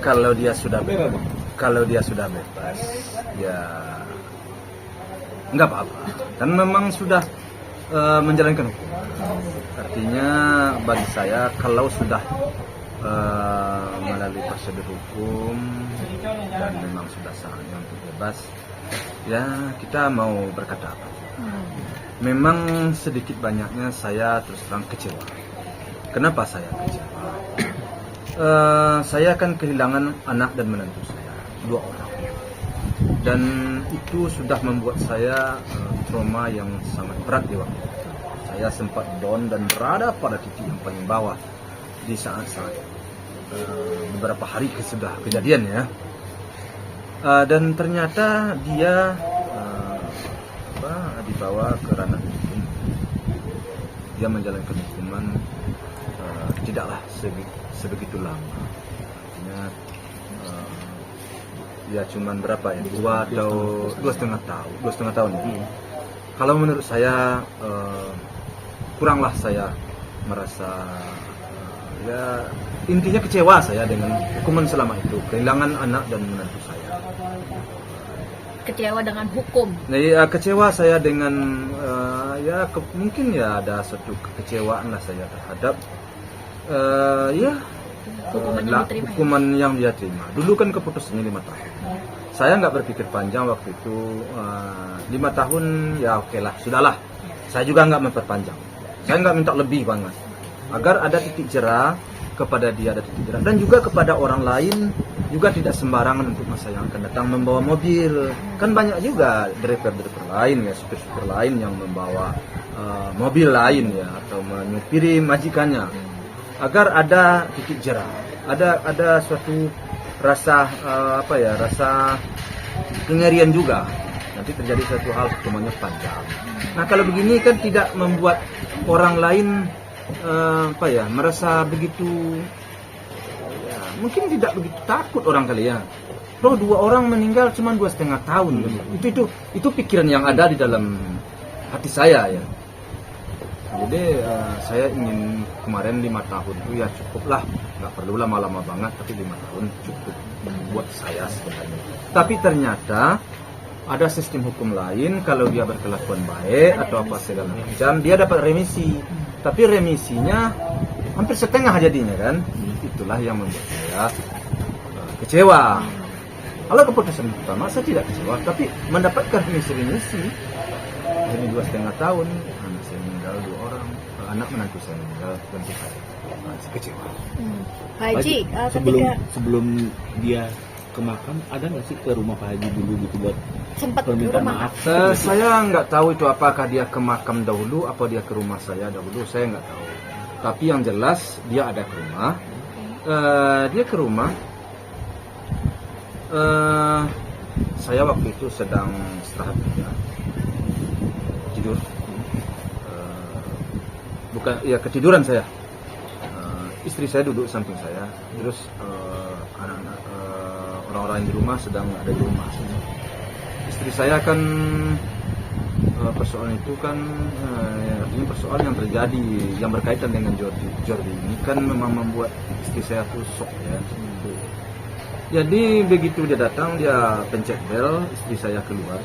kalau dia sudah bebas, ya nggak apa-apa. Dan memang sudah menjalankan hukum. Artinya bagi saya kalau sudah melalui prosedur hukum dan memang sudah saatnya untuk bebas, ya kita mau berkata apa? Memang sedikit banyaknya saya terus terang kecewa. Kenapa saya kecewa? Saya akan kehilangan anak dan menantu saya, 2 orang. Dan itu sudah membuat saya trauma yang sangat berat di waktu itu. Saya sempat down dan berada pada titik yang paling bawah di saat-saat beberapa hari sesudah kejadian ya. Dan ternyata dia dibawa ke ranah hukum. Dia menjalankan hukuman tidaklah sebegitu lama. Artinya ya cuman berapa ya, 2,5 tahun. Kalau menurut saya kuranglah saya merasa ya intinya kecewa saya dengan hukuman selama itu, kehilangan anak dan menantu saya. Kecewa dengan hukum. Nah, kecewa saya dengan mungkin ya ada suatu kekecewaan lah saya terhadap hukuman yang dia terima. Dulu kan keputusannya 5 tahun. Saya nggak berpikir panjang waktu itu. 5 tahun ya oke lah, sudahlah. Saya juga nggak memperpanjang. Saya nggak minta lebih banget. Agar ada titik jerah kepada dia, ada titik jerah. Dan juga kepada orang lain juga tidak sembarangan untuk masa yang akan datang membawa mobil. Kan banyak juga driver lain ya, supir lain yang membawa mobil lain ya, atau menyupiri majikannya. Agar ada titik jerah, ada suatu rasa rasa kengerian juga. Nanti terjadi suatu hal hukumannya panjang. Nah kalau begini kan tidak membuat orang lain merasa begitu, ya, mungkin tidak begitu takut orang kali ya. Loh 2 orang meninggal cuma 2,5 tahun. Itu pikiran yang ada di dalam hati saya ya. Jadi saya ingin kemarin 5 tahun itu ya cukuplah, nggak perlu lama-lama banget, tapi 5 tahun cukup buat saya sebenarnya. Tapi ternyata ada sistem hukum lain, kalau dia berkelakuan baik atau apa segala macam, dia dapat remisi. Tapi remisinya hampir setengah jadinya kan. Itulah yang membuat saya kecewa. Kalau keputusan pertama saya tidak kecewa, tapi mendapatkan remisi jadi 2,5 tahun, anak saya meninggal 2 orang, anak menantu saya meninggal, tentu saya kecewa. Pak Haji, sebelum dia ke makam, ada nggak sih ke rumah Pak Haji dulu gitu buat sempat permintaan maaf? Saya nggak tahu itu apakah dia ke makam dahulu, apa dia ke rumah saya dahulu, saya nggak tahu. Tapi yang jelas dia ada ke rumah. Dia ke rumah. Saya waktu itu sedang istirahat ya. Tidur. Ketiduran saya. Istri saya duduk samping saya. Terus anak-anak orang-orang di rumah sedang ada di rumah. Istri saya kan persoalan itu kan artinya persoalan yang terjadi yang berkaitan dengan Jordi ini kan memang membuat istri saya tuh shock ya. Jadi begitu dia datang, dia pencet bel, istri saya keluar.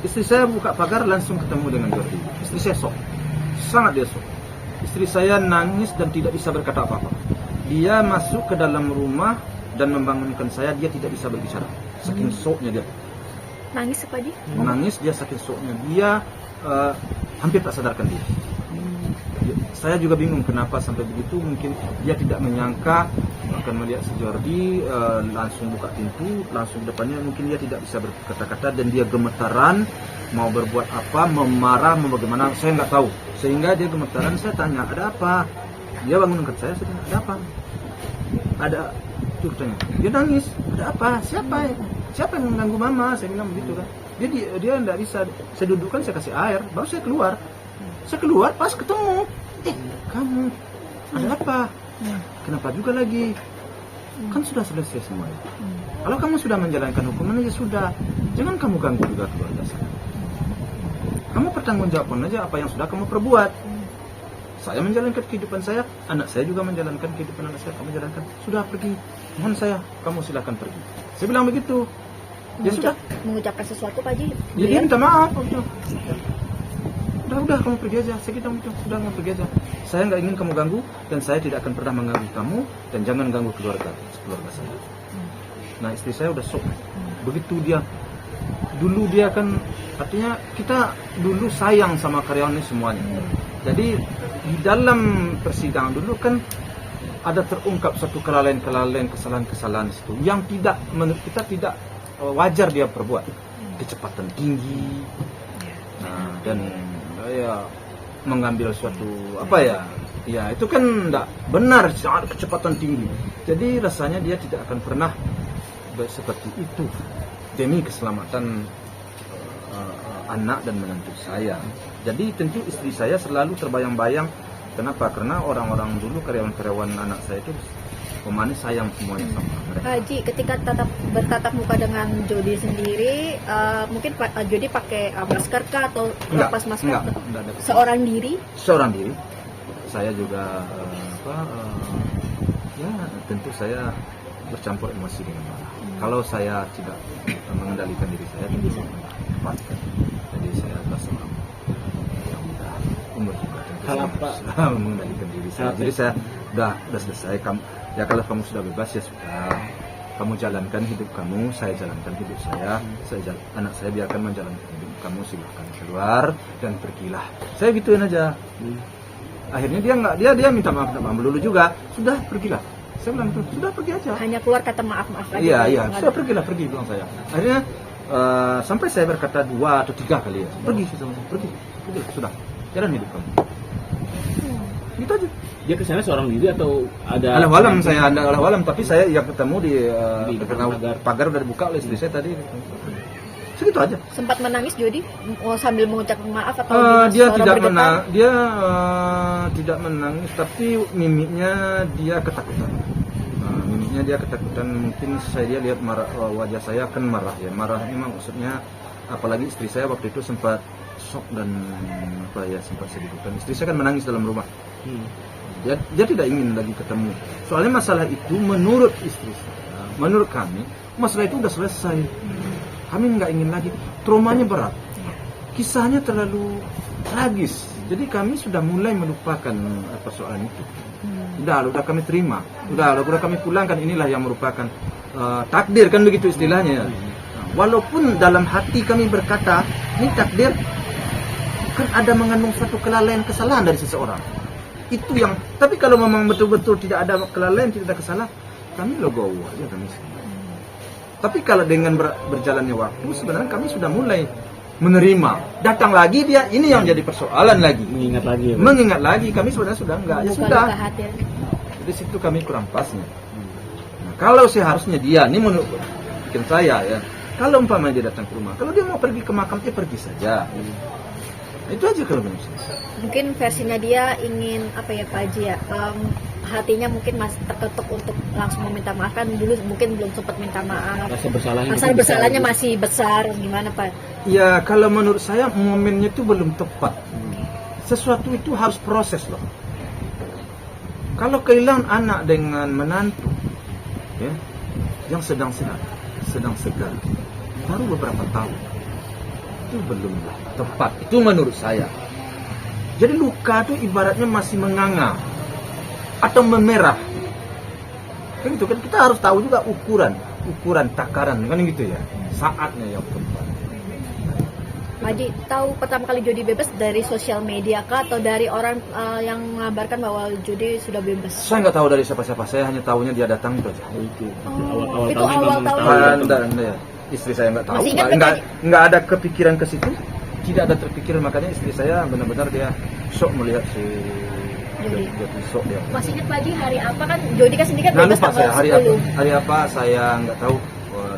Istri saya buka pagar langsung ketemu dengan Jordi. Istri saya shock, sangat dia shock. Istri saya nangis dan tidak bisa berkata apa-apa. Dia masuk ke dalam rumah dan membangunkan saya, dia tidak bisa berbicara. Saking shocknya dia. Nangis apa Ji? Nangis dia saking shocknya. Dia hampir tak sadarkan diri. Saya juga bingung kenapa sampai begitu. Mungkin dia tidak menyangka akan melihat si Jordi langsung buka pintu, langsung depannya. Mungkin dia tidak bisa berkata-kata dan dia gemetaran, mau berbuat apa, memarah, mau bagaimana, saya nggak tahu. Sehingga dia gemetaran, saya tanya, ada apa? Dia bangunkan saya tanya, ada apa? Ada, tuh tanya. Dia nangis, ada apa? Siapa yang mengganggu mama? Saya bilang begitu kan. Dia nggak bisa, saya dudukkan, saya kasih air, baru saya keluar. Saya keluar, pas ketemu. Kamu, ada apa? Kenapa juga lagi? Kan sudah selesai semua. Kalau kamu sudah menjalankan hukuman aja sudah. Jangan kamu ganggu juga keluarga saya. Kamu pertanggungjawabkan aja apa yang sudah kamu perbuat. Saya menjalankan kehidupan saya, anak saya juga menjalankan kehidupan anak saya. Kamu jalankan, sudah pergi. Mohon saya, kamu silakan pergi. Saya bilang begitu. Ya sudah. Mengucapkan sesuatu Pak Haji. Ya, dia minta maaf. Udah kamu pergi aja. Saya bilang begitu. Udah kamu pergi aja. Saya nggak ingin kamu ganggu dan saya tidak akan pernah mengganggu kamu dan jangan ganggu keluarga saya. Nah istri saya udah shock. Begitu dia. Dulu dia kan artinya kita dulu sayang sama karyawan ini semuanya. Jadi di dalam persidangan dulu kan ada terungkap satu kelalaian-kelalaian, kesalahan-kesalahan itu yang tidak menurut kita tidak wajar dia perbuat. Kecepatan tinggi, nah, dan ya mengambil suatu ya itu kan tidak benar, sangat kecepatan tinggi. Jadi rasanya dia tidak akan pernah seperti itu demi keselamatan anak dan menantu saya. Jadi tentu istri saya selalu terbayang-bayang. Kenapa? Karena orang-orang dulu karyawan-karyawan anak saya itu pemanis sayang semuanya sama mereka. Pak Haji, ketika bertatap muka dengan Jody sendiri, mungkin Pak Jody pakai masker kah atau lepas masker? Enggak. Seorang diri? Seorang diri. Saya juga ya tentu saya bercampur emosi dengan marah. Kalau saya tidak mengendalikan diri saya, tentu saya lepaskan. Jadi saya adalah seorang yang sudah umur juga tentu Kalau saya mengendalikan diri saya. Jadi saya sudah selesai. Ya kalau kamu sudah bebas ya sudah. Kamu jalankan hidup kamu, saya jalankan hidup saya. Anak saya biarkan menjalankan hidup kamu, silahkan keluar dan pergilah. Saya gituin aja. Akhirnya dia minta maaf dulu juga. Sudah pergilah. Saya bilang itu sudah pergi aja. Hanya keluar kata maaf aja. Iya, sudah pergi bilang saya. Akhirnya sampai saya berkata 2 atau 3 kali ya. Pergi sudah. Jalan hidup kamu. Gitu aja. Dia kesana seorang diri atau ada? Alah-walam, tapi saya yang ketemu di karena pagar udah dibuka oleh istri saya tadi. Segitu aja. Sempat menangis Jody sambil mengucapkan maaf atau dia tidak menangis, tapi mimiknya dia ketakutan. Mungkin saya lihat wajah saya kan marah ya. Marah memang maksudnya, apalagi istri saya waktu itu sempat shock dan sempat sedih. Dan istri saya kan menangis dalam rumah. Dia tidak ingin lagi ketemu. Soalnya masalah itu menurut istri saya, menurut kami, masalah itu udah selesai. Kami nggak ingin lagi. Traumanya berat. Kisahnya terlalu tragis. Jadi kami sudah mulai melupakan persoalan itu. Udah kami terima. Udah kami pulangkan. Inilah yang merupakan takdir kan begitu istilahnya. Walaupun dalam hati kami berkata, ini takdir kan ada mengandung suatu kelalaian kesalahan dari seseorang. Itu yang, tapi kalau memang betul-betul tidak ada kelalaian, tidak ada kesalahan, kami logowo aja kami. Tapi kalau dengan berjalannya waktu, sebenarnya kami sudah mulai menerima. Datang lagi dia, ini yang jadi persoalan lagi. Mengingat lagi, kami sebenarnya sudah enggak. Ya sudah. Jadi situ kami kurang pasnya. Nah, kalau seharusnya dia, ini menurut bikin saya ya, kalau umpamanya dia datang ke rumah, kalau dia mau pergi ke makam, dia pergi saja. Itu aja kalau menurut saya. Mungkin versinya dia ingin Pak Haji ya, hatinya mungkin masih terketuk untuk langsung meminta maaf, kan dulu mungkin belum sempat minta maaf. Rasa bersalahnya masih besar, gimana Pak? Ya kalau menurut saya momennya itu belum tepat. Sesuatu itu harus proses loh. Kalau kehilangan anak dengan menantu, ya, yang sedang segar, baru beberapa tahun, itu belum tepat. Itu menurut saya. Jadi luka itu ibaratnya masih menganga atau memerah. Kan gitu kan, kita harus tahu juga ukuran takaran kan gitu ya. Saatnya yang tepat. Pak Haji, tahu pertama kali Jody bebas dari sosial media kah atau dari orang yang mengabarkan bahwa Jody sudah bebas? Saya nggak tahu dari siapa-siapa, saya hanya tahunya dia datang itu aja. Itu awal tahun. Ya. Istri saya nggak tahu, Masih ingat nggak ada kepikiran ke situ, tidak ada terpikiran, makanya istri saya benar-benar dia shock melihat si Jody shock dia. Masih ingat Pak Haji hari apa, kan Jody kan sendiri kan Nah, bebas lupa tanggal saya 10. hari apa saya nggak tahu,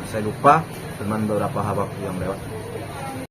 saya lupa, teman beberapa waktu yang lewat.